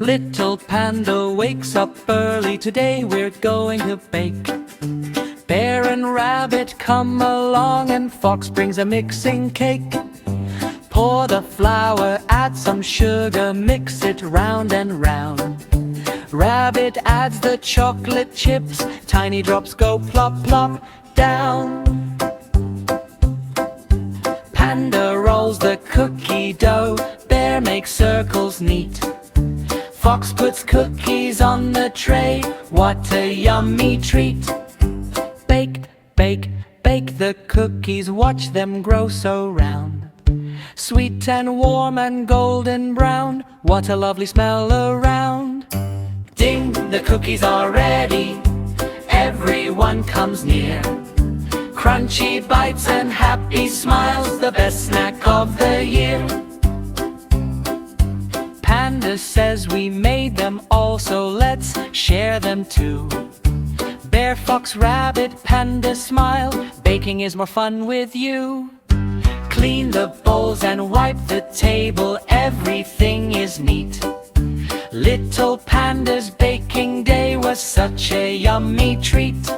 Little Panda wakes up early, today we're going to bake. Bear and Rabbit come along and Fox brings a mixing cake. Pour the flour, add some sugar, mix it round and round. Rabbit adds the chocolate chips, tiny drops go plop plop down. Panda rolls the cookie dough, Bear makes circles neat. Fox puts cookies on the tray, what a yummy treat. Bake, bake, bake the cookies, watch them grow so round. Sweet and warm and golden brown, what a lovely smell around. Ding, the cookies are ready, everyone comes near. Crunchy bites and happy smiles, the best snack of the year. Panda says we made them all, so let's share them too. Bear, Fox, Rabbit, Panda smile, baking is more fun with you. Clean the bowls and wipe the table, everything is neat. Little Panda's baking day was such a yummy treat.